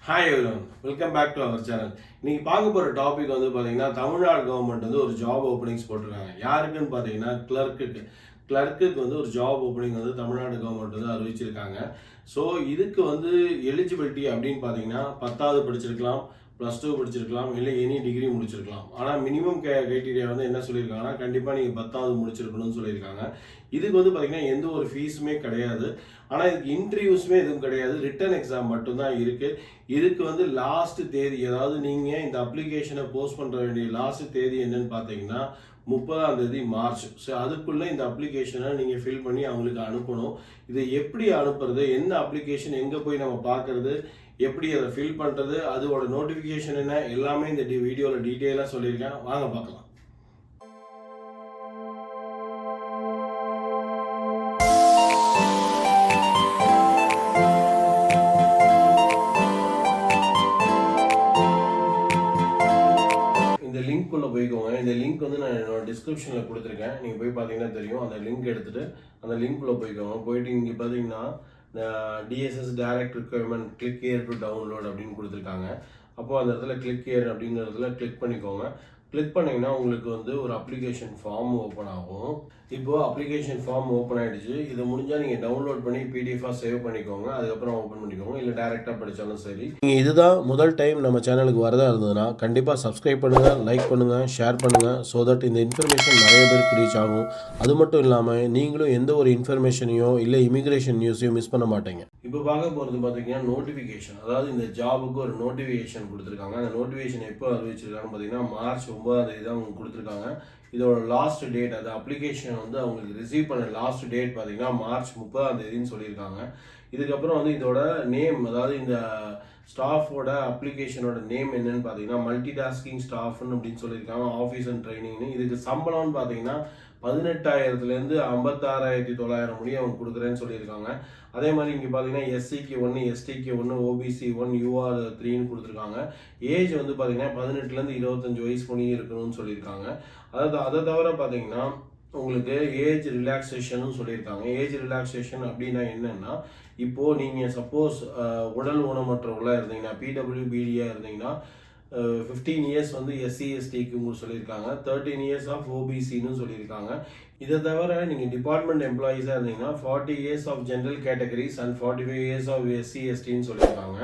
Hi everyone, welcome back to our channel. இன்னைக்கு பார்க்க போகிற டாபிக் வந்து பார்த்தீங்கன்னா, தமிழ்நாடு கவர்மெண்ட் வந்து ஒரு ஜாப் ஓப்பனிங்ஸ் போட்டிருக்காங்க. யாருக்குன்னு பார்த்தீங்கன்னா, கிளர்க்குக்கு வந்து ஒரு ஜாப் ஓப்பனிங் வந்து தமிழ்நாடு கவர்மெண்ட் வந்து அறிவிச்சிருக்காங்க. ஸோ இதுக்கு வந்து எலிஜிபிலிட்டி அப்படின்னு பார்த்தீங்கன்னா, 10வது படிச்சிருக்கலாம், +2 படிச்சிருக்கலாம், இல்லை எனி டிகிரி முடிச்சிருக்கலாம். ஆனால் மினிமம் க்ரைட்டீரியா வந்து என்ன சொல்லியிருக்காங்கன்னா, கண்டிப்பாக நீங்கள் 10வது முடிச்சிருக்கணும்னு சொல்லியிருக்காங்க. இதுக்கு வந்து பார்த்தீங்கன்னா எந்த ஒரு ஃபீஸுமே கிடையாது. ஆனால் இதுக்கு இன்டர்வியூஸுமே எதுவும் கிடையாது. ரிட்டன் எக்ஸாம் மட்டும்தான் இருக்குது. இதுக்கு வந்து லாஸ்ட் தேதி, அதாவது நீங்கள் இந்த அப்ளிகேஷனை போஸ்ட் பண்ணுற வேண்டிய லாஸ்ட் தேதி என்னன்னு பார்த்தீங்கன்னா 30ஆம் தேதி மார்ச். ஸோ அதுக்குள்ளே இந்த அப்ளிகேஷனை நீங்கள் ஃபில் பண்ணி அவங்களுக்கு அனுப்பணும். இதை எப்படி அனுப்புறது, என்ன அப்ளிகேஷன், எங்கே போய் நம்ம பார்க்குறது, எப்படி அதை ஃபில் பண்ணுறது, அதோட நோட்டிஃபிகேஷன் என்ன, எல்லாமே இந்த வீடியோவில் டீட்டெயிலாக சொல்லியிருக்கேன். வாங்க பார்க்கலாம். இந்த லிங்க்குள்ளே போய்க்கோங்க. இந்த லிங்க் வந்து நான் என்னோட டிஸ்கிரிப்ஷனில் கொடுத்துருக்கேன். நீங்கள் போய் பார்த்தீங்கன்னா தெரியும். அந்த லிங்க் எடுத்துகிட்டு அந்த லிங்க்குள்ளே போய்க்கோங்க. போயிட்டு இங்கே பார்த்தீங்கன்னா TDS direct requirement click here to download அப்படின்னு கொடுத்துருக்காங்க. அப்போது அந்த இடத்துல கிளிக் ஹியர் அப்படிங்கிறதுல கிளிக் பண்ணிக்கோங்க. கிளிக் பண்ணிங்கன்னா உங்களுக்கு வந்து ஒரு அப்ளிகேஷன் ஃபார்ம் ஓப்பன் ஆகும். இப்போது அப்ளிகேஷன் ஃபார்ம் ஓப்பன் ஆகிடுச்சு. இதை முடிஞ்சால் நீங்கள் டவுன்லோட் பண்ணி பிடிஎஃபாக சேவ் பண்ணிக்கோங்க. அதுக்கப்புறம் ஓப்பன் பண்ணிக்கோங்க, இல்லை டேரெக்டாக படித்தாலும் சரி. நீங்கள் இதுதான் முதல் டைம் நம்ம சேனலுக்கு வரதா இருந்ததுன்னா கண்டிப்பாக சப்ஸ்கிரைப் பண்ணுங்கள், லைக் பண்ணுங்கள், ஷேர் பண்ணுங்கள். ஸோ தட் இந்த இன்ஃபர்மேஷன் நிறைய பேருக்கு ரீச் ஆகும். அது மட்டும் இல்லாமல் நீங்களும் எந்த ஒரு இன்ஃபர்மேஷனையோ இல்லை இமிக்ரேஷன் நியூஸையும் மிஸ் பண்ண மாட்டீங்க. இப்போ பார்க்க போகிறது பார்த்தீங்கன்னா நோட்டிஃபிகேஷன், அதாவது இந்த ஜாபுக்கு ஒரு நோட்டிஃபிகேஷன் கொடுத்துருக்காங்க. அந்த நோட்டிஃபிகேஷன் எப்போ அறிவிச்சிருக்காங்கன்னு பார்த்தீங்கன்னா மார்ச் 9ஆம் தேதி தான் அவங்க கொடுத்துருக்காங்க. இதோட லாஸ்ட் டேட், அது அப்ளிகேஷன் வந்து அவங்களுக்கு ரிசீவ் பண்ண லாஸ்ட் டேட் பார்த்தீங்கன்னா மார்ச் 30ஆம் தேதின்னு சொல்லியிருக்காங்க. இதுக்கப்புறம் வந்து இதோட நேம், அதாவது இந்த ஸ்டாஃபோட அப்ளிகேஷனோட நேம் என்னன்னு பார்த்தீங்கன்னா மல்டி டாஸ்கிங் ஸ்டாஃப்னு அப்படின்னு சொல்லியிருக்காங்க. ஆஃபீஸ் அண்ட் ட்ரைனிங்னு. இதுக்கு சம்பளம்னு பார்த்தீங்கன்னா 18,000லேருந்து 56,900 முடிய அவங்க கொடுக்குறேன்னு சொல்லியிருக்காங்க. அதே மாதிரி இங்கே பார்த்தீங்கன்னா எஸ்சிக்கு 1, எஸ்டிக்கு 1, ஓபிசி 1, யூஆர் 3ன்னு கொடுத்துருக்காங்க. ஏஜ் வந்து பார்த்தீங்கன்னா 18லேருந்து 25 வயசு முடிய இருக்கணும்னு சொல்லியிருக்காங்க. அதாவது அதை தவிர பார்த்தீங்கன்னா உங்களுக்கு ஏஜ் ரிலாக்ஸேஷன் சொல்லியிருக்காங்க. ஏஜ் ரிலாக்ஸேஷன் அப்படின்னா என்னன்னா, இப்போது நீங்கள் சப்போஸ் உடல் ஊனமற்றவர்களாக இருந்தீங்கன்னா, பிடபிள்யூபிடியாக இருந்தீங்கன்னா 15 இயர்ஸ் வந்து எஸ்சி எஸ்டிக்கு உங்களுக்கு சொல்லியிருக்காங்க. 13 இயர்ஸ் ஆஃப் ஓபிசின்னு சொல்லியிருக்காங்க. இதை தவிர நீங்கள் டிபார்ட்மெண்ட் எம்ப்ளாயீஸாக இருந்தீங்கன்னா 40 years of general categories and 45 years of SC எஸ்டின்னு சொல்லியிருக்காங்க.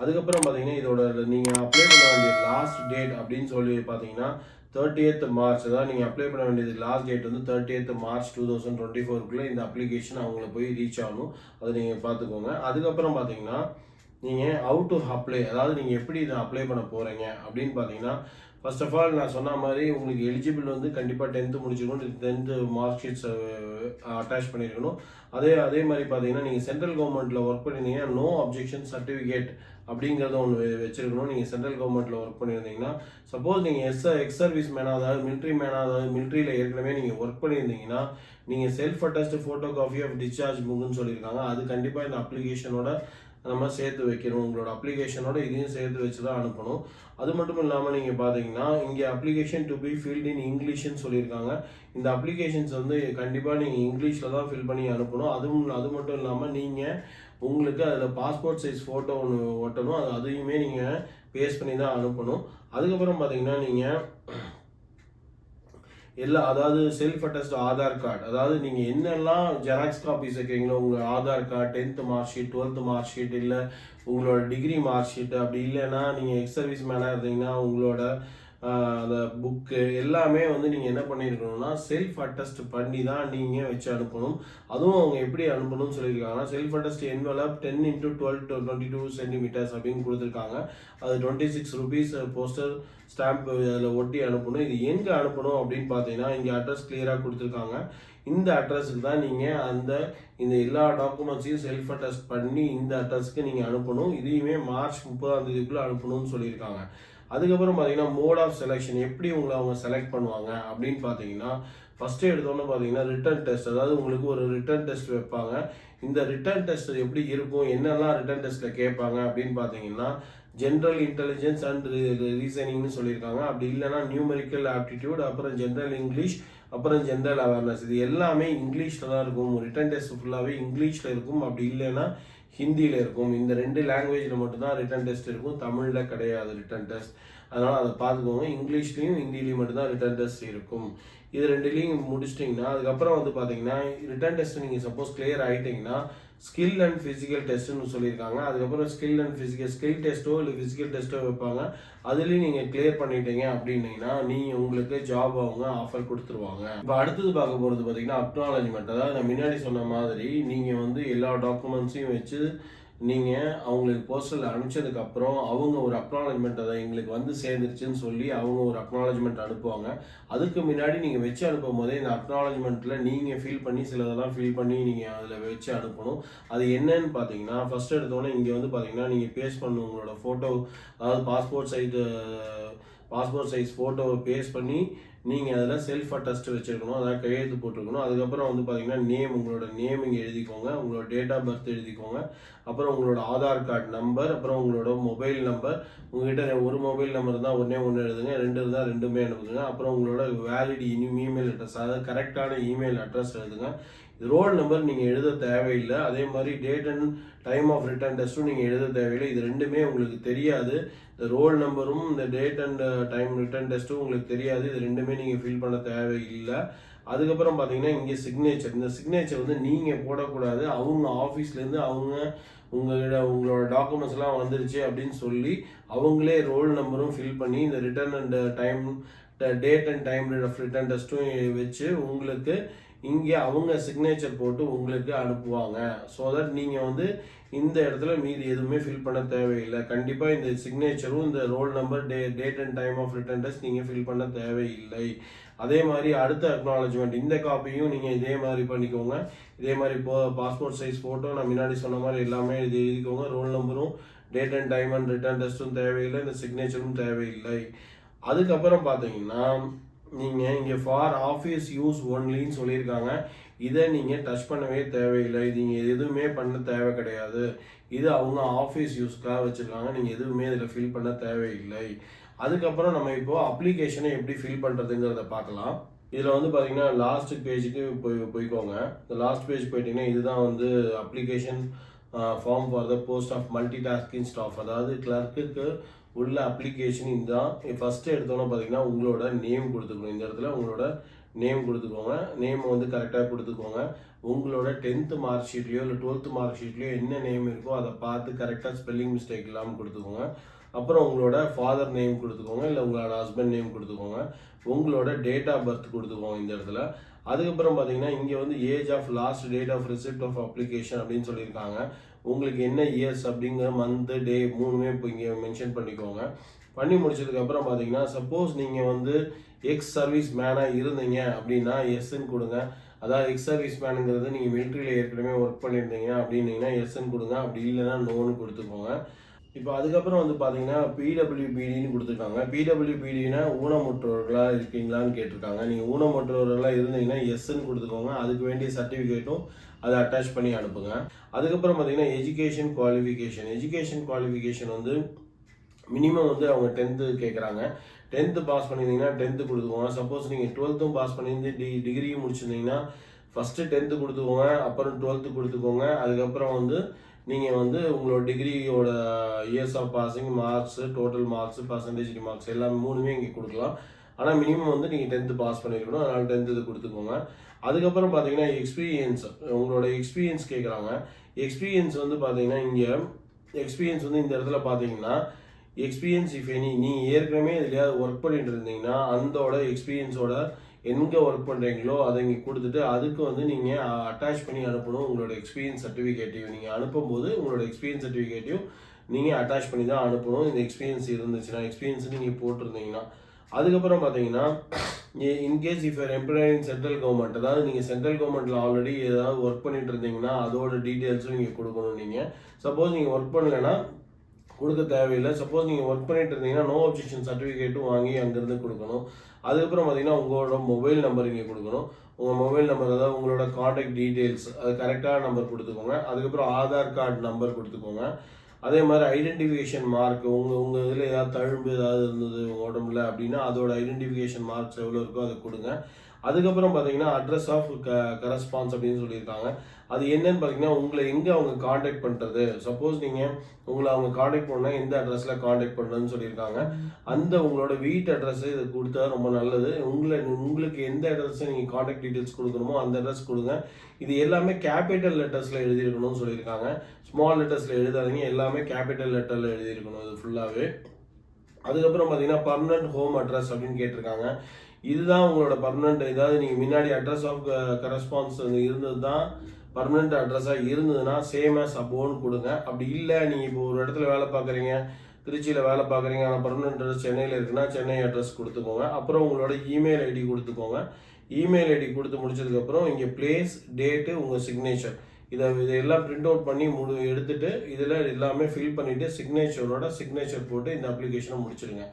அதுக்கப்புறம் பார்த்தீங்கன்னா இதோட நீங்கள் அப்ளை பண்ண வேண்டிய லாஸ்ட் டேட் அப்படின்னு சொல்லி பார்த்தீங்கன்னா 30th மார்ச். அதாவது நீங்கள் அப்ளை பண்ண வேண்டியது லாஸ்ட் டேட் வந்து 30th மார்ச் 2024 இந்த அப்ளிகேஷன் அவங்கள போய் ரீச் ஆகணும். அதை நீங்கள் பார்த்துக்கோங்க. அதுக்கப்புறம் பார்த்தீங்கன்னா நீங்கள் ஹவு டு அப்ளை, அதாவது நீங்கள் எப்படி இதை அப்ளை பண்ண போகிறீங்க அப்படின்னு பார்த்தீங்கன்னா, ஃபர்ஸ்ட் ஆஃப் ஆல் நான் சொன்ன மாதிரி உங்களுக்கு எலிஜிபிள் வந்து கண்டிப்பாக 10th முடிச்சிருக்கணும். 10th மார்க் ஷீட்ஸ் அட்டாச் பண்ணியிருக்கணும். அதே மாதிரி பார்த்தீங்கன்னா நீங்கள் சென்ட்ரல் கவர்மெண்ட்டில் ஒர்க் பண்ணியிருந்தீங்கன்னா நோ அப்ஜெக்ஷன் சர்டிஃபிகேட் அப்படிங்கிறத ஒன்று வச்சிருக்கணும். நீங்கள் சென்ட்ரல் கவர்மெண்ட்டில் ஒர்க் பண்ணியிருந்தீங்கன்னா, சப்போஸ் நீங்கள் எக்ஸ் சர்வீஸ் மேனாக, அதாவது மிலிட்ரி மேனாக, அதாவது மிலிட்ரியில் ஏற்கனவே நீங்கள் ஒர்க் பண்ணியிருந்தீங்கன்னா நீங்கள் self attested photo copy of discharge புக்குன்னு சொல்லியிருக்காங்க. அது கண்டிப்பாக இந்த அப்ளிகேஷனோட நம்ம சேர்த்து வைக்கணும். உங்களோட அப்ளிகேஷனோட இதையும் சேர்த்து வச்சு தான் அனுப்பணும். அது மட்டும் இல்லாமல் நீங்கள் பார்த்தீங்கன்னா இங்கே application to be filled in இங்கிலீஷ்னு சொல்லியிருக்காங்க. இந்த அப்ளிகேஷன்ஸ் வந்து கண்டிப்பாக நீங்கள் இங்கிலீஷில் தான் ஃபில் பண்ணி அனுப்பணும். அது மட்டும் இல்லாமல் நீங்கள் உங்களுக்கு அதில் பாஸ்போர்ட் சைஸ் ஃபோட்டோ ஒன்று ஒட்டணும். அதையுமே நீங்கள் பேஸ்ட் பண்ணி தான் அனுப்பணும். அதுக்கப்புறம் பார்த்தீங்கன்னா நீங்கள் அதாவது செல்ஃப் அட்டஸ்ட் ஆதார் கார்டு, அதாவது நீங்கள் என்னெல்லாம் ஜெராக்ஸ் காப்பீஸ் வைக்கிறீங்களோ, உங்கள் Aadhaar card, 10th mark sheet, 12th mark sheet, இல்லை உங்களோட டிகிரி மார்க் ஷீட், அப்படி இல்லைன்னா நீங்கள் எக்ஸ் சர்வீஸ் மேனாக இருந்தீங்கன்னா உங்களோட அந்த புக்கு எல்லாமே வந்து நீங்கள் என்ன பண்ணியிருக்கணும்னா செல்ஃப் அட்டஸ்ட் பண்ணி தான் நீங்கள் வச்சு அனுப்பணும். அதுவும் அவங்க எப்படி அனுப்பணும்னு சொல்லியிருக்காங்கன்னா self attest envelope 10x12 centimetres அப்படின்னு கொடுத்துருக்காங்க. அது 26 rupees போஸ்டல் ஸ்டாம்ப் அதில் ஒட்டி அனுப்பணும். இது எங்கே அனுப்பணும் அப்படின்னு பார்த்தீங்கன்னா இங்கே அட்ரஸ் கிளியராக கொடுத்துருக்காங்க. இந்த அட்ரஸுக்கு தான் நீங்கள் இந்த எல்லா டாக்குமெண்ட்ஸையும் செல்ஃப் அட்டஸ்ட் பண்ணி இந்த அட்ரஸ்க்கு நீங்கள் அனுப்பணும். இதையுமே மார்ச் 30ஆம் தேதிக்குள்ளே அனுப்பணும்னு சொல்லியிருக்காங்க. அதுக்கப்புறம் பார்த்தீங்கன்னா மோட் ஆஃப் செலெக்ஷன், எப்படி உங்களை அவங்க செலக்ட் பண்ணுவாங்க அப்படின்னு பார்த்தீங்கன்னா ஃபஸ்ட்டு எடுத்தோன்னு பார்த்தீங்கன்னா ரிட்டன் டெஸ்ட், அதாவது உங்களுக்கு ஒரு ரிட்டன் டெஸ்ட் வைப்பாங்க. இந்த ரிட்டன் டெஸ்ட் எப்படி இருக்கும், என்னெல்லாம் ரிட்டன் டெஸ்ட்டில் கேட்பாங்க அப்படின்னு பார்த்தீங்கன்னா ஜென்ரல் இன்டெலிஜென்ஸ் அண்ட் ரீசனிங்னு சொல்லியிருக்காங்க. அப்படி இல்லைன்னா நியூமெரிக்கல் ஆப்டிடியூட், அப்புறம் ஜென்ரல் இங்கிலீஷ், அப்புறம் ஜென்ரல் அவேர்னஸ். இது எல்லாமே இங்கிலீஷில் தான் இருக்கும். ரிட்டன் டெஸ்ட் ஃபுல்லாகவே இங்கிலீஷில் இருக்கும். அப்படி இல்லைன்னா ஹிந்தியில் இருக்கும். இந்த 2 லாங்குவேஜில் மட்டும்தான் ரிட்டன் டெஸ்ட் இருக்கும், தமிழில் கிடையாது ரிட்டன் டெஸ்ட். அதனால் அதை பார்த்துக்கோங்க. இங்கிலீஷ்லேயும் ஹிந்திலையும் மட்டும்தான் ரிட்டன் டெஸ்ட் இருக்கும். இது 2லையும் முடிச்சிட்டிங்கன்னா அதுக்கப்புறம் வந்து பார்த்தீங்கன்னா ரிட்டன் டெஸ்ட் நீங்கள் சப்போஸ் கிளியர் ஆகிட்டிங்கன்னா ஸ்கில் அண்ட் ஃபிசிக்கல் டெஸ்ட்டுன்னு சொல்லியிருக்காங்க. அதுக்கப்புறம் ஸ்கில் அண்ட் ஸ்கில் டெஸ்ட்டோ இல்லை ஃபிசிக்கல் டெஸ்ட்டோ வைப்பாங்க. அதுலேயும் நீங்கள் கிளியர் பண்ணிட்டீங்க அப்படின்னீங்கன்னா நீங்கள் உங்களுக்கு ஜாப் அவங்க ஆஃபர் கொடுத்துருவாங்க. இப்போ அடுத்தது பார்க்க போகிறது பார்த்தீங்கன்னா அக்னாலஜ்மெண்ட். அதாவது நான் முன்னாடி சொன்ன மாதிரி நீங்கள் வந்து எல்லா டாக்குமெண்ட்ஸையும் வச்சு நீங்கள் அவங்களுக்கு போஸ்டரில் அனுப்பிச்சதுக்கப்புறம் அவங்க ஒரு அக்னாலஜ்மெண்ட், அதை எங்களுக்கு வந்து சேர்ந்துருச்சுன்னு சொல்லி அவங்க ஒரு அக்னாலஜ்மெண்ட் அனுப்புவாங்க. அதுக்கு முன்னாடி நீங்கள் வச்சு அனுப்பும் போதே இந்த அக்னாலஜ்மெண்ட்டில் நீங்கள் ஃபில் பண்ணி சிலதெல்லாம் ஃபில் பண்ணி நீங்கள் அதில் வச்சு அனுப்பணும். அது என்னன்னு பார்த்தீங்கன்னா ஃபஸ்ட்டு எடுத்தோன்னே இங்கே வந்து பார்த்தீங்கன்னா நீங்கள் பேஸ்ட் பண்ணணும் உங்களோட ஃபோட்டோ, அதாவது பாஸ்போர்ட் சைஸ் ஃபோட்டோவை பேஸ்ட் பண்ணி நீங்கள் அதில் செல்ஃப் அட்டஸ்ட் வச்சுருக்கணும், அதாவது கையெழுத்து போட்டிருக்கணும். அதுக்கப்புறம் வந்து பார்த்தீங்கன்னா உங்களோட நேம் இங்கே எழுதிக்கோங்க, உங்களோட டேட் ஆஃப் பர்த் எழுதிக்கோங்க, அப்புறம் உங்களோட ஆதார் கார்டு நம்பர், அப்புறம் உங்களோட மொபைல் நம்பர். உங்ககிட்ட ஒரு மொபைல் நம்பர் இருந்தால் ஒன்று எழுதுங்க, 2 இருந்தால் 2மே எழுதுங்க. அப்புறம் உங்களோட வேலிட் இமெயில் அட்ரஸ், அதாவது கரெக்டான இமெயில் அட்ரஸ் எழுதுங்க. ரோல் நம்பர் நீங்கள் எழுத தேவையில்லை. அதே மாதிரி date and time of return டெஸ்ட்டும் நீங்கள் எழுத தேவையில்லை. இது 2மே உங்களுக்கு தெரியாது. இந்த ரோல் நம்பரும் இந்த டேட் அண்ட் டைம் ரிட்டர்ன் டெஸ்ட்டும் உங்களுக்கு தெரியாது. இது 2மே நீங்கள் ஃபில் பண்ண தேவையில்லை. அதுக்கப்புறம் பார்த்தீங்கன்னா இங்கே சிக்னேச்சர். இந்த சிக்னேச்சர் வந்து நீங்கள் போடக்கூடாது. அவங்க ஆஃபீஸ்லேருந்து அவங்க உங்களோட டாக்குமெண்ட்ஸ்லாம் வந்துருச்சு அப்படின்னு சொல்லி அவங்களே ரோல் நம்பரும் ஃபில் பண்ணி இந்த return and time date and time of return டெஸ்ட்டும் வச்சு உங்களுக்கு இங்கே அவங்க சிக்னேச்சர் போட்டு உங்களுக்கு அனுப்புவாங்க. ஸோ தட் நீங்கள் வந்து இந்த இடத்துல மீதி எதுவுமே ஃபில் பண்ண தேவையில்லை. கண்டிப்பாக இந்த சிக்னேச்சரும் இந்த roll number date and time of return test நீங்கள் ஃபில் பண்ண தேவையில்லை. அதே மாதிரி அடுத்த அக்னாலஜ்மெண்ட் இந்த காப்பியும் நீங்கள் இதே மாதிரி பண்ணிக்கோங்க. இதே மாதிரி பாஸ்போர்ட் சைஸ் ஃபோட்டோ நான் முன்னாடி சொன்ன மாதிரி எல்லாமே இது எழுதிக்கோங்க. ரோல் நம்பரும் date and time and return டெஸ்ட்டும் தேவையில்லை, இந்த சிக்னேச்சரும் தேவையில்லை. அதுக்கப்புறம் பார்த்தீங்கன்னா நீங்கள் இங்கே ஃபார் ஆஃபீஸ் யூஸ் ஒன்லின்னு சொல்லியிருக்காங்க. இதை நீங்கள் டச் பண்ணவே தேவையில்லை. நீங்கள் எதுவுமே பண்ண தேவை கிடையாது. இது அவங்க ஆஃபீஸ் யூஸ்க்காக வச்சுருக்காங்க. நீங்கள் எதுவுமே இதில் ஃபில் பண்ண தேவையில்லை. அதுக்கப்புறம் நம்ம இப்போது அப்ளிகேஷனை எப்படி ஃபில் பண்ணுறதுங்கிறத பார்க்கலாம். இதில் வந்து பார்த்தீங்கன்னா லாஸ்ட் பேஜுக்கு போய்க்கோங்க. இந்த லாஸ்ட் பேஜ் போயிட்டீங்கன்னா இதுதான் வந்து application form for the post of multi tasking staff, அதாவது கிளர்க்குக்கு உள்ள அப்ளிகேஷன். இதுதான் ஃபஸ்ட்டு எடுத்தோன்னே பார்த்தீங்கன்னா உங்களோட நேம் கொடுத்துக்கணும். இந்த இடத்துல உங்களோட நேம் கொடுத்துக்கோங்க. நேம் வந்து கரெக்டாக கொடுத்துக்கோங்க. உங்களோட 10th மார்க் ஷீட்லேயோ இல்லை 12th மார்க் ஷீட்லேயோ என்ன நேம் இருக்கோ அதை பார்த்து கரெக்டாக ஸ்பெல்லிங் மிஸ்டேக் இல்லாமல் கொடுத்துக்கோங்க. அப்புறம் உங்களோட ஃபாதர் நேம் கொடுத்துக்கோங்க, இல்லை உங்களோட ஹஸ்பண்ட் நேம் கொடுத்துக்கோங்க. உங்களோட டேட் ஆஃப் பர்த் கொடுத்துக்கோங்க இந்த இடத்துல. அதுக்கப்புறம் பார்த்தீங்கன்னா இங்கே வந்து age of last date of receipt of application அப்படின்னு சொல்லியிருக்காங்க. உங்களுக்கு என்ன இயர்ஸ் அப்படிங்கிற மந்த்து டே 3மே இப்போ இங்கே மென்ஷன் பண்ணிக்கோங்க. பண்ணி முடிச்சதுக்கப்புறம் பார்த்தீங்கன்னா சப்போஸ் நீங்கள் வந்து எக்ஸ் சர்வீஸ் மேனாக இருந்தீங்க அப்படின்னா எஸ்ன்னு கொடுங்க. அதாவது எக்ஸ் சர்வீஸ் மேனுங்கிறது நீங்கள் மிலிட்ரியில் ஏற்கனவே ஒர்க் பண்ணியிருந்தீங்க அப்படின்னீங்கன்னா எஸ்ன்னு கொடுங்க. அப்படி இல்லைன்னா நோன்னு கொடுத்துக்கோங்க. இப்போ அதுக்கப்புறம் வந்து பார்த்தீங்கன்னா பிடபிள்யூபிடின்னு கொடுத்துருக்காங்க. பிடபிள்யூபிடினா ஊனமுற்றோர்களாக இருக்கீங்களான்னு கேட்டிருக்காங்க. நீங்கள் ஊனமுற்றோர்களாக இருந்தீங்கன்னா எஸ்ன்னு கொடுத்துக்கோங்க. அதுக்கு வேண்டிய சர்டிஃபிகேட்டும் அதை அட்டாச் பண்ணி அனுப்புங்க. அதுக்கப்புறம் பார்த்தீங்கன்னா எஜுகேஷன் குவாலிஃபிகேஷன் வந்து மினிமம் வந்து அவங்க 10th கேட்குறாங்க. 10th பாஸ் பண்ணியிருந்தீங்கன்னா 10th கொடுத்துக்கோங்க. சப்போஸ் நீங்கள் 12th பாஸ் பண்ணியிருந்து டிகிரியும் முடிச்சிருந்தீங்கன்னா ஃபஸ்ட்டு 10th கொடுத்துக்கோங்க, அப்புறம் 12th கொடுத்துக்கோங்க. அதுக்கப்புறம் வந்து நீங்கள் வந்து உங்களோட டிகிரியோட years of passing, marks, total marks, percentage marks எல்லாம் 3மே இங்கே கொடுக்கலாம். ஆனால் மினிமம் வந்து நீங்கள் 10th பாஸ் பண்ணியிருக்கணும். அதனால் 10th இது கொடுத்துக்கோங்க. அதுக்கப்புறம் பார்த்தீங்கன்னா உங்களோட எக்ஸ்பீரியன்ஸ் கேட்குறாங்க. எக்ஸ்பீரியன்ஸ் வந்து பார்த்தீங்கன்னா இங்கே எக்ஸ்பீரியன்ஸ் வந்து இந்த இடத்துல பார்த்தீங்கன்னா எக்ஸ்பீரியன்ஸ் இஃப் எனி, நீங்கள் ஏற்கனவே எதுலையாவது ஒர்க் பண்ணிட்டு இருந்தீங்கன்னா அந்தோட எக்ஸ்பீரியன்ஸோட எங்கே ஒர்க் பண்ணுறீங்களோ அதை இங்கே கொடுத்துட்டு அதுக்கு வந்து நீங்கள் அட்டாச் பண்ணி அனுப்பணும். உங்களோட எக்ஸ்பீரியன்ஸ் சர்டிஃபிகேட்டையும் நீங்கள் அனுப்பும்போது உங்களோட எக்ஸ்பீரியன்ஸ் சர்டிஃபிகேட்டையும் நீங்கள் அட்டாச் பண்ணி தான் அனுப்பணும். இந்த எக்ஸ்பீரியன்ஸ் இருந்துச்சுன்னா, எக்ஸ்பீரியன்ஸ் நீங்கள் போட்டிருந்தீங்கன்னா. அதுக்கப்புறம் பார்த்தீங்கன்னா in case if your employee in central government, அதாவது நீங்கள் சென்ட்ரல் கவர்மெண்ட்டில் ஆல்ரெடி ஏதாவது ஒர்க் பண்ணிட்டு இருந்தீங்கன்னா அதோட டீட்டெயில்ஸும் நீங்கள் கொடுக்கணும். நீங்கள் சப்போஸ் நீங்கள் ஒர்க் பண்ணலைன்னா கொடுக்க தேவையில்லை. சப்போஸ் நீங்கள் ஒர்க் பண்ணிட்டு இருந்தீங்கன்னா நோ அப்ஜெக்ஷன் சர்டிஃபிகேட்டும் வாங்கி அங்கேருந்து கொடுக்கணும். அதுக்கப்புறம் பார்த்தீங்கன்னா உங்களோட மொபைல் நம்பர் இங்கே கொடுக்கணும். உங்கள் மொபைல் நம்பர், அதாவது உங்களோட காண்டாக்ட் டீட்டெயில்ஸ் அது கரெக்டான நம்பர் கொடுத்துக்கோங்க. அதுக்கப்புறம் ஆதார் கார்டு நம்பர் கொடுத்துக்கோங்க. அதே மாதிரி ஐடென்டிஃபிகேஷன் மார்க், உங்கள் இதில் ஏதாவது தழும்பு ஏதாவது இருந்தது உடம்புல அப்படின்னா அதோட ஐடென்டிஃபிகேஷன் மார்க்ஸ் எவ்வளோ இருக்கோ அதை கொடுங்க. அதுக்கப்புறம் பார்த்தீங்கன்னா அட்ரஸ் ஆஃப் கரஸ்பான்ஸ் அப்படின்னு சொல்லியிருக்காங்க. அது என்னன்னு பார்த்தீங்கன்னா உங்களை எங்கே அவங்க காண்டாக்ட் பண்ணுறது, சப்போஸ் நீங்கள் உங்களை அவங்க காண்டாக்ட் பண்ணால் எந்த அட்ரஸில் காண்டாக்ட் பண்ணுறதுன்னு சொல்லியிருக்காங்க. அந்த உங்களோட வீட்டு அட்ரஸ் இது கொடுத்தா ரொம்ப நல்லது. உங்களுக்கு எந்த அட்ரஸை நீங்கள் காண்டாக்ட் டீட்டெயில்ஸ் கொடுக்கணுமோ அந்த அட்ரஸ் கொடுங்க. இது எல்லாமே கேபிட்டல் லெட்டர்ஸில் எழுதியிருக்கணும்னு சொல்லியிருக்காங்க. ஸ்மால் லெட்டர்ஸில் எழுதாதீங்க, எல்லாமே கேபிட்டல் லெட்டரில் எழுதியிருக்கணும் இது ஃபுல்லாகவே. அதுக்கப்புறம் பார்த்தீங்கன்னா பர்மனன்ட் ஹோம் அட்ரஸ் அப்படின்னு கேட்டிருக்காங்க. இதுதான் உங்களோட பர்மனன்ட், ஏதாவது நீங்கள் முன்னாடி அட்ரஸ் ஆஃப் கரஸ்பான்ஸ் இருந்தது தான் பர்மனெண்ட் அட்ரஸாக இருந்ததுன்னா சேம் ஆஸ் அபோன்னு கொடுங்க. அப்படி இல்லை நீங்கள் இப்போ ஒரு இடத்துல வேலை பார்க்குறீங்க, திருச்சியில் வேலை பார்க்குறீங்க, ஆனால் பர்மனெண்ட் அட்ரஸ் சென்னையில் இருக்குன்னா சென்னை அட்ரஸ் கொடுத்துக்கோங்க. அப்புறம் உங்களோட இமெயில் ஐடி கொடுத்துக்கோங்க. இமெயில் ஐடி கொடுத்து முடிச்சதுக்கப்புறம் இங்கே பிளேஸ், டேட்டு, உங்கள் சிக்னேச்சர் இதெல்லாம் பிரிண்ட் அவுட் பண்ணி எடுத்துட்டு இதில் எல்லாமே ஃபில் பண்ணிவிட்டு சிக்னேச்சர் போட்டு இந்த அப்ளிகேஷனை முடிச்சிடுங்க.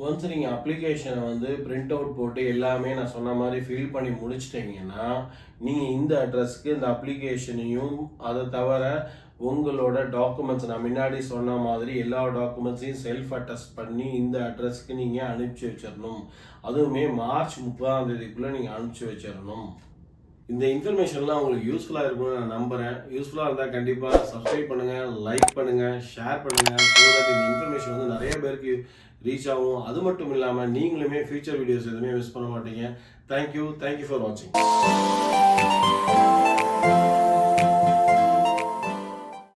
ஒன்ஸ் நீங்கள் அப்ளிகேஷனை பிரிண்ட் அவுட் போட்டு எல்லாமே நான் சொன்ன மாதிரி ஃபில் பண்ணி முடிச்சிட்டிங்கன்னா நீங்கள் இந்த அட்ரஸ்க்கு இந்த அப்ளிகேஷனையும் அதை தவிர உங்களோட டாக்குமெண்ட்ஸ் நான் முன்னாடி சொன்ன மாதிரி எல்லா டாக்குமெண்ட்ஸையும் செல்ஃப் அட்டஸ்ட் பண்ணி இந்த அட்ரஸ்க்கு நீங்கள் அனுப்பிச்சி வச்சிடணும். அதுவுமே மார்ச் 30 நீங்கள் அனுப்பிச்சி வச்சிடணும். இந்த இன்ஃபர்மேஷன்லாம் உங்களுக்கு யூஸ்ஃபுல்லாக இருக்கும்னு நான் நம்புகிறேன். யூஸ்ஃபுல்லாக இருந்தால் கண்டிப்பாக சப்ஸ்கிரைப் பண்ணுங்கள், லைக் பண்ணுங்கள், ஷேர் பண்ணுங்கள். ஸோ தட் இந்த இன்ஃபர்மேஷன் நிறைய பேருக்கு ரீச் ஆகும். அது மட்டும் இல்லாமல் நீங்களுமே ஃபியூச்சர் வீடியோஸ் எதுவுமே மிஸ் பண்ண மாட்டீங்க. தேங்க்யூ ஃபார் வாட்சிங்.